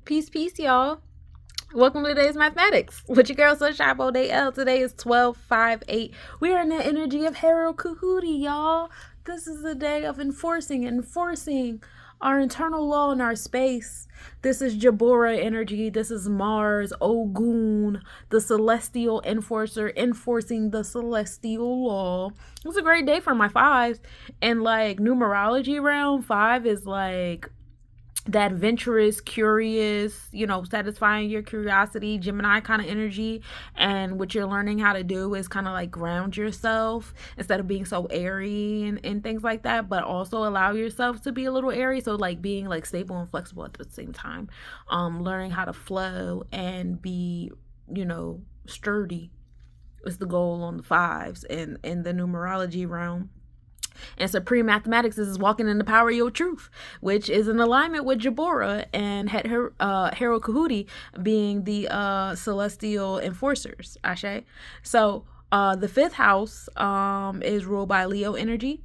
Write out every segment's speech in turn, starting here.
Peace, peace, y'all. Welcome to today's mathematics with your girl Sunshine Day L. Today is 12/5/8. We are in the energy of Harold Kahootie, y'all. This is the day of enforcing our internal law in our space. This is Jabora energy. This is Mars, Ogun, the celestial enforcer, enforcing the celestial law. It was a great day for my fives. And like numerology realm, 5 is like that adventurous, curious, satisfying your curiosity, Gemini kind of energy. And what you're learning how to do is kind of like ground yourself instead of being so airy and things like that, but also allow yourself to be a little airy. So like being like stable and flexible at the same time. Learning how to flow and be, sturdy is the goal on the fives and in the numerology realm. And supreme mathematics is walking in the power of your truth, which is in alignment with Jabora and Harold Kahootie being the celestial enforcers. Ashe. So the fifth house is ruled by Leo energy.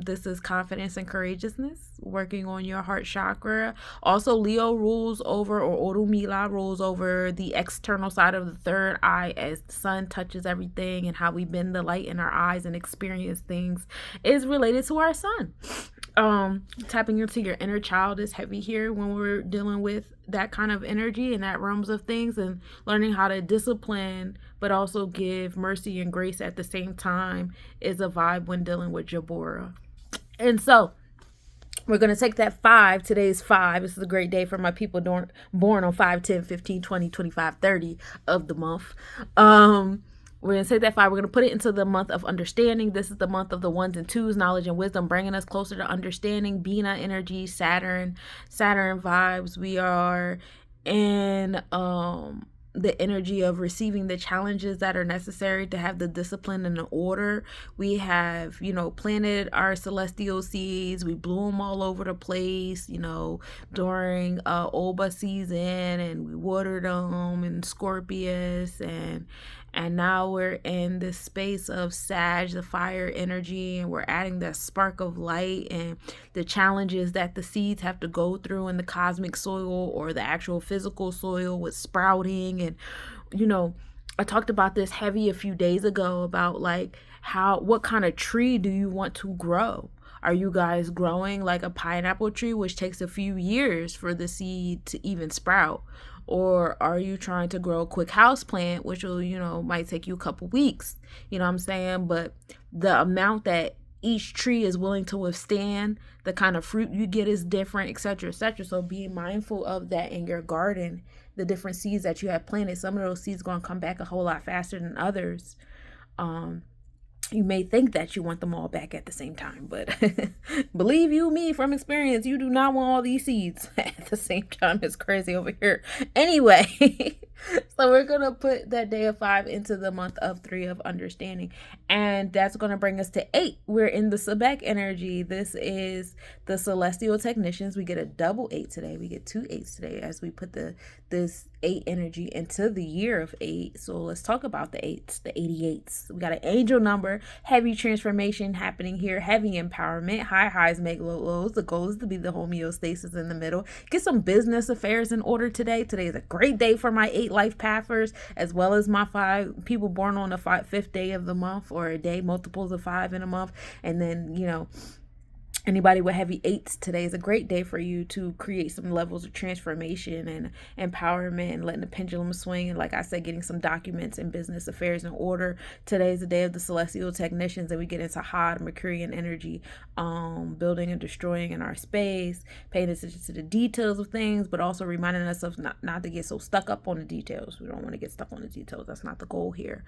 This is confidence and courageousness, working on your heart chakra. Also, Leo rules over, or Orumila rules over the external side of the third eye, as the sun touches everything, and how we bend the light in our eyes and experience things is related to our sun. Tapping into your inner child is heavy here when we're dealing with that kind of energy and that realms of things, and learning how to discipline but also give mercy and grace at the same time is a vibe when dealing with Jabora. And so we're going to take that 5. Today's 5. This is a great day for my people born on 5, 10, 15, 20, 25, 30 of the month. We're going to take that 5. We're going to put it into the month of understanding. This is the month of the 1s and 2s, knowledge and wisdom, bringing us closer to understanding. Bina energy, Saturn vibes. We are in the energy of receiving the challenges that are necessary to have the discipline and the order. We have, planted our celestial seeds. We blew them all over the place, during Oba season, and we watered them in Scorpius, and now we're in this space of Sag, the fire energy, and we're adding that spark of light and the challenges that the seeds have to go through in the cosmic soil or the actual physical soil with sprouting. And, I talked about this heavy a few days ago about like what kind of tree do you want to grow? Are you guys growing like a pineapple tree, which takes a few years for the seed to even sprout? Or are you trying to grow a quick house plant, which will, might take you a couple weeks? You know what I'm saying? But the amount that each tree is willing to withstand, the kind of fruit you get is different, etc., etc. So being mindful of that in your garden, the different seeds that you have planted. Some of those seeds are going to come back a whole lot faster than others. You may think that you want them all back at the same time, but believe you me from experience, you do not want all these seeds at the same time. It's crazy over here. Anyway, so we're going to put that day of 5 into the month of 3 of understanding, and that's going to bring us to 8. We're in the Sebek energy. This is the celestial technicians. We get a double 8 today. We get 2 8s today as we put this 8 energy into the year of 8. So let's talk about the 8s, the 88s. We got an angel number, heavy transformation happening here, heavy empowerment, high highs make low lows. The goal is to be the homeostasis in the middle. Get some business affairs in order today. Today is a great day for my 8 life pathers, as well as my 5 people born on the 5th day of the month, or a day multiples of 5 in a month. And then, anybody with heavy 8s, today is a great day for you to create some levels of transformation and empowerment and letting the pendulum swing. And like I said, getting some documents and business affairs in order. Today is the day of the celestial technicians, and we get into hot Mercurian energy, building and destroying in our space, paying attention to the details of things, but also reminding ourselves not to get so stuck up on the details. We don't want to get stuck on the details. That's not the goal here.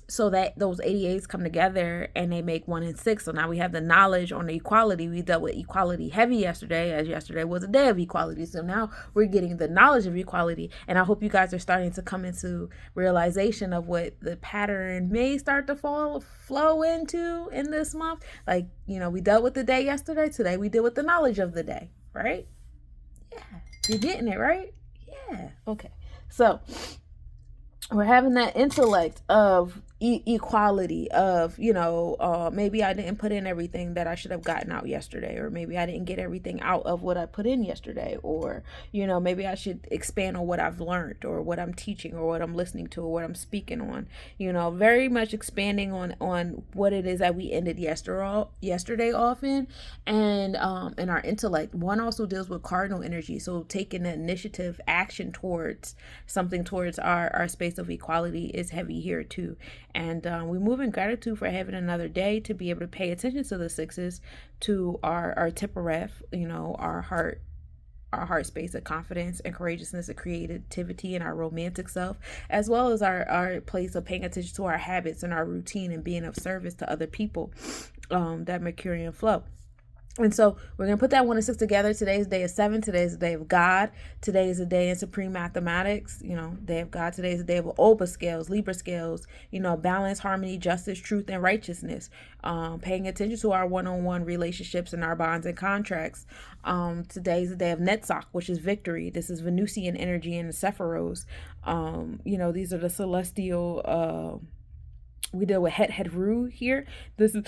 So that those 88s come together and they make 1 and 6. So now we have the knowledge on the equality. We dealt with equality heavy yesterday, as yesterday was a day of equality. So now we're getting the knowledge of equality. And I hope you guys are starting to come into realization of what the pattern may start to flow into in this month. Like, we dealt with the day yesterday. Today we deal with the knowledge of the day, right? Yeah. You're getting it, right? Yeah. Okay. So we're having that intellect of equality of, maybe I didn't put in everything that I should have gotten out yesterday, or maybe I didn't get everything out of what I put in yesterday, or maybe I should expand on what I've learned, or what I'm teaching, or what I'm listening to, or what I'm speaking on. Very much expanding on what it is that we ended yesterday often. And in our intellect, one also deals with cardinal energy, so taking the initiative action towards something, towards our space of equality, is heavy here too. And we move in gratitude for having another day to be able to pay attention to the sixes, to our Tippereth, our heart space of confidence and courageousness and creativity, and our romantic self, as well as our place of paying attention to our habits and our routine and being of service to other people, that Mercurian flow. And so we're going to put that 1 and 6 together. Today's day is 7. Today's the day of God. Today is a day in supreme mathematics. Day of God. Today is the day of Oba scales, Libra scales, balance, harmony, justice, truth, and righteousness. Paying attention to our one-on-one relationships and our bonds and contracts. Today's the day of Netzach, which is victory. This is Venusian energy in the Sephiros. These are the celestial, we deal with Het Ru here. This is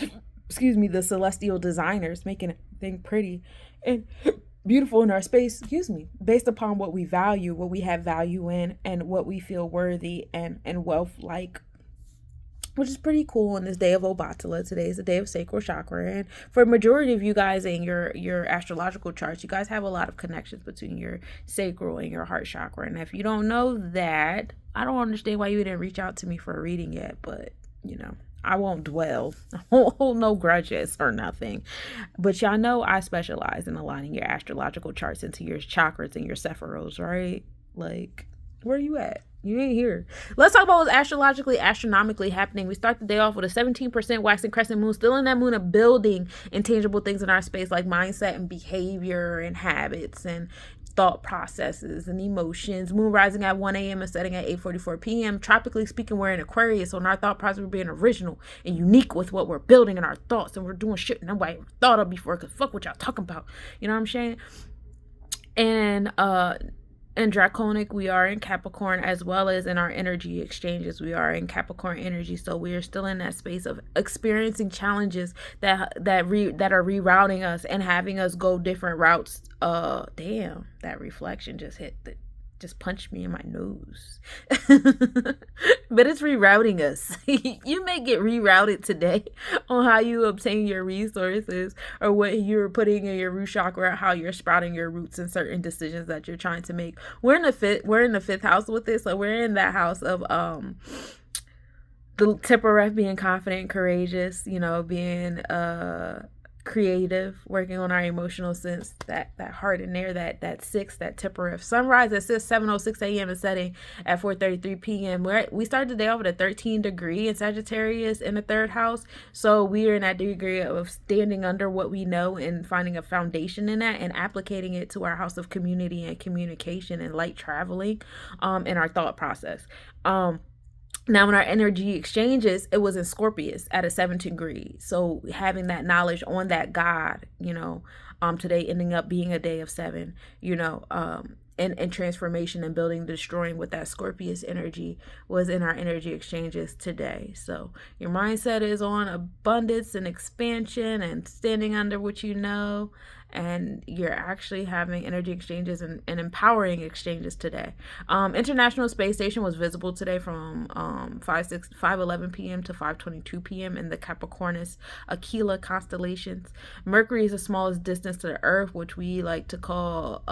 the celestial designers, making everything pretty and beautiful in our space, based upon what we value, what we have value in, and what we feel worthy and wealth like, which is pretty cool on this day of Obatala. Today is the day of sacral chakra. And for a majority of you guys in your astrological charts, you guys have a lot of connections between your sacral and your heart chakra. And if you don't know that, I don't understand why you didn't reach out to me for a reading yet, but I won't dwell. I won't hold no grudges or nothing. But y'all know I specialize in aligning your astrological charts into your chakras and your Sephiros, right? Like, where you at? You ain't here. Let's talk about what's astrologically, astronomically happening. We start the day off with a 17% waxing crescent moon, still in that moon of building intangible things in our space, like mindset and behavior and habits and thought processes and emotions. Moon rising at 1 a.m. and setting at 8:44 p.m. Tropically speaking, we're in Aquarius, so in our thought process, we're being original and unique with what we're building in our thoughts, and we're doing shit nobody ever thought of before, because fuck what y'all talking about. You know what I'm saying? And draconic, we are in Capricorn, as well as in our energy exchanges, we are in Capricorn energy. So we are still in that space of experiencing challenges that are rerouting us and having us go different routes. Damn, that reflection just punched me in my nose. But it's rerouting us. You may get rerouted today on how you obtain your resources, or what you're putting in your root chakra, how you're sprouting your roots in certain decisions that you're trying to make. We're in the fifth house with this, so we're in that house of the Tippereth, being confident, courageous, being creative, working on our emotional sense, that heart in there, that 6, that Tippereth. Sunrise at 7:06 a.m. and setting at 4:33 p.m. We started the day off at a 13 degree in Sagittarius in the 3rd house, so we are in that degree of standing under what we know and finding a foundation in that and applicating it to our house of community and communication and light traveling in our thought process. Now, in our energy exchanges, it was in Scorpius at a 17 degree. So having that knowledge on that God, today ending up being a day of 7, and transformation and building, destroying with that Scorpius energy was in our energy exchanges today. So your mindset is on abundance and expansion and standing under what you know, and you're actually having energy exchanges and empowering exchanges today. International Space Station was visible today from 5:11 p.m. to 5:22 p.m. in the Capricornus Aquila constellations. Mercury is the smallest distance to the Earth, which we like to call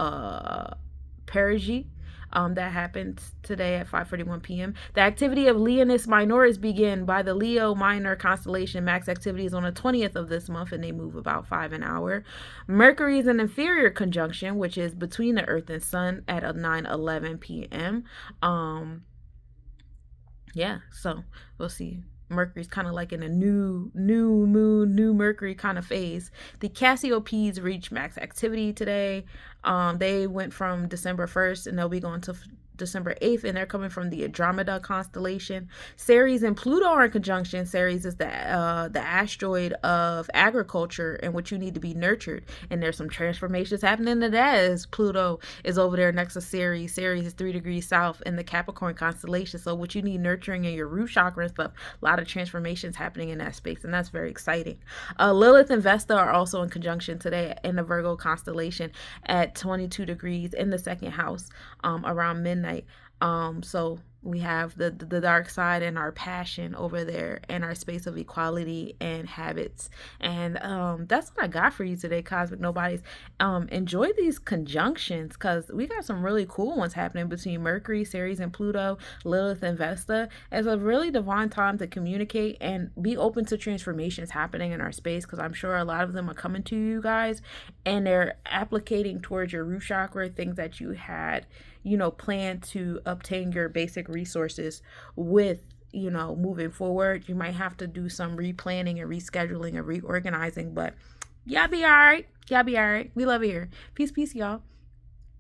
perigee. That happened today at 5:41 p.m. The activity of Leonis Minoris begin by the Leo Minor constellation. Max activity is on the 20th of this month, and they move about 5 an hour. Mercury is an inferior conjunction, which is between the Earth and Sun at 9:11 p.m. So we'll see. Mercury's kind of like in a new moon, new Mercury kind of phase. The Cassiopeids reached max activity today. They went from December 1st, and they'll be going to December 8th, and they're coming from the Andromeda constellation. Ceres and Pluto are in conjunction. Ceres is the asteroid of agriculture and what you need to be nurtured. And there's some transformations happening to that as Pluto is over there next to Ceres. Ceres is 3 degrees south in the Capricorn constellation. So what you need nurturing in your root chakra and stuff, a lot of transformations happening in that space, and that's very exciting. Lilith and Vesta are also in conjunction today in the Virgo constellation at 22 degrees in the second house around midnight. So we have the dark side and our passion over there and our space of equality and habits. And that's what I got for you today, Cosmic Nobodies. Enjoy these conjunctions, because we got some really cool ones happening between Mercury, Ceres, and Pluto, Lilith, and Vesta. It's a really divine time to communicate and be open to transformations happening in our space, because I'm sure a lot of them are coming to you guys and they're applicating towards your root chakra, things that you had plan to obtain your basic resources with, moving forward. You might have to do some replanning and rescheduling and reorganizing, but y'all be all right. We love it here. Peace, y'all.